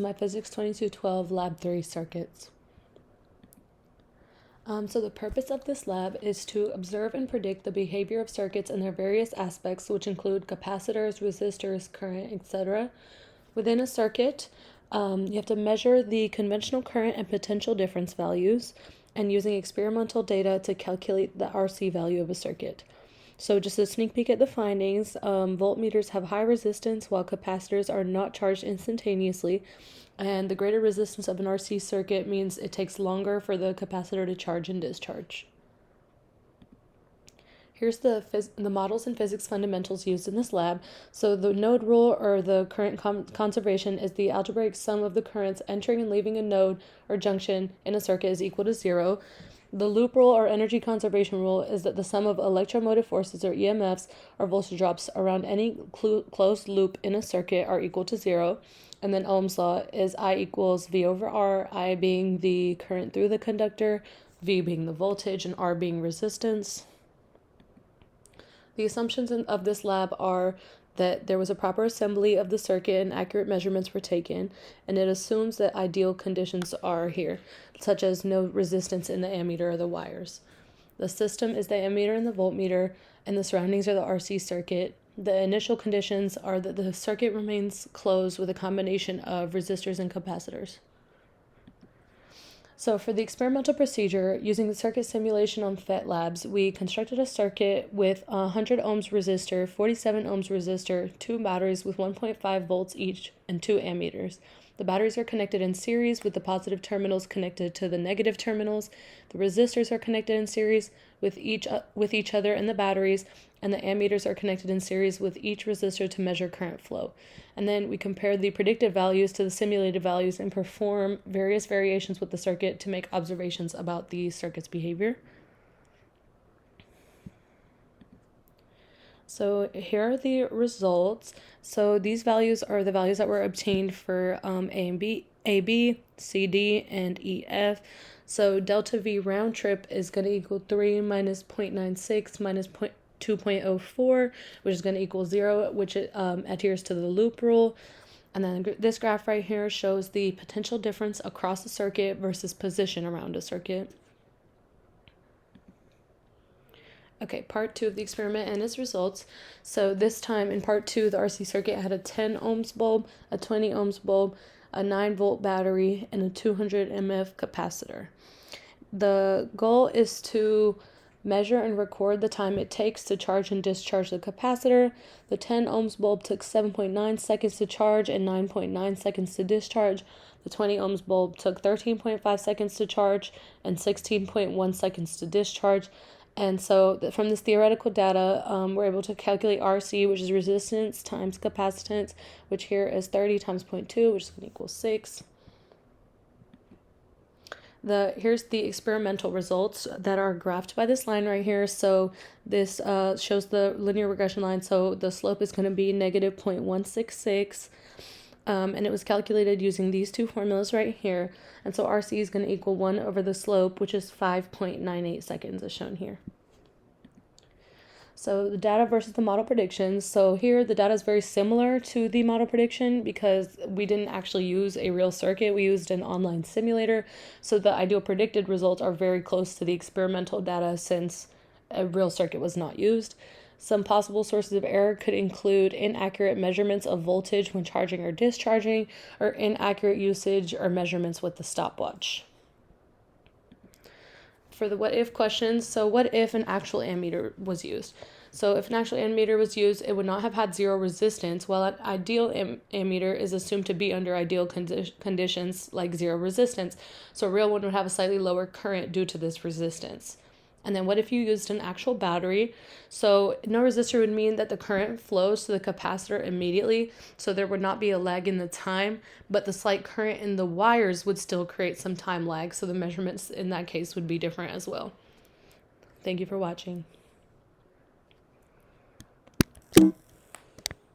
My Physics 2212 Lab 3 circuits. So the purpose of this lab is to observe and predict the behavior of circuits and their various aspects, which include capacitors, resistors, current, etc. Within a circuit, you have to measure the conventional current and potential difference values, and using experimental data to calculate the RC value of a circuit. So just a sneak peek at the findings, voltmeters have high resistance while capacitors are not charged instantaneously, and the greater resistance of an RC circuit means it takes longer for the capacitor to charge and discharge. Here's the models and physics fundamentals used in this lab. So the node rule, or the current conservation, is the algebraic sum of the currents entering and leaving a node or junction in a circuit is equal to 0. The loop rule, or energy conservation rule, is that the sum of electromotive forces, or EMFs, or voltage drops around any closed loop in a circuit are equal to 0. And then Ohm's law is I equals V over R, I being the current through the conductor, V being the voltage, and R being resistance. The assumptions of this lab are that there was a proper assembly of the circuit and accurate measurements were taken, and it assumes that ideal conditions are here, such as no resistance in the ammeter or the wires. The system is the ammeter and the voltmeter, and the surroundings are the RC circuit. The initial conditions are that the circuit remains closed with a combination of resistors and capacitors. So for the experimental procedure, using the circuit simulation on PhET Labs, we constructed a circuit with a 100 ohms resistor, 47 ohms resistor, 2 batteries with 1.5 volts each, and 2 ammeters. The batteries are connected in series with the positive terminals connected to the negative terminals. The resistors are connected in series with each other in the batteries, and the ammeters are connected in series with each resistor to measure current flow. And then we compare the predicted values to the simulated values and perform various variations with the circuit to make observations about the circuit's behavior. So here are the results. So these values are the values that were obtained for A, B, C, D, and E, F. So delta V round trip is going to equal 3 minus 0.96 minus 2.04, which is going to equal 0, which adheres to the loop rule. And then this graph right here shows the potential difference across the circuit versus position around a circuit. Okay, part 2 of the experiment and its results. So this time in part 2, the RC circuit had a 10 ohms bulb, a 20 ohms bulb, a 9 volt battery, and a 200 mF capacitor. The goal is to measure and record the time it takes to charge and discharge the capacitor. The 10 ohms bulb took 7.9 seconds to charge and 9.9 seconds to discharge. The 20 ohms bulb took 13.5 seconds to charge and 16.1 seconds to discharge. And so from this theoretical data, we're able to calculate RC, which is resistance times capacitance, which here is 30 times 0.2, which is going to equal 6. Here's the experimental results that are graphed by this line right here. So this shows the linear regression line. So the slope is going to be negative 0.166. And it was calculated using these two formulas right here. And so RC is going to equal 1 over the slope, which is 5.98 seconds as shown here. So the data versus the model predictions. So here the data is very similar to the model prediction because we didn't actually use a real circuit. We used an online simulator. So the ideal predicted results are very close to the experimental data since a real circuit was not used. Some possible sources of error could include inaccurate measurements of voltage when charging or discharging, or inaccurate usage or measurements with the stopwatch. For the what if questions, so what if an actual ammeter was used? So if an actual ammeter was used, it would not have had 0 resistance, while an ideal ammeter is assumed to be under ideal conditions like 0 resistance. So a real one would have a slightly lower current due to this resistance. And then what if you used an actual battery? So no resistor would mean that the current flows to the capacitor immediately, so there would not be a lag in the time, but the slight current in the wires would still create some time lag, so the measurements in that case would be different as well. Thank you for watching.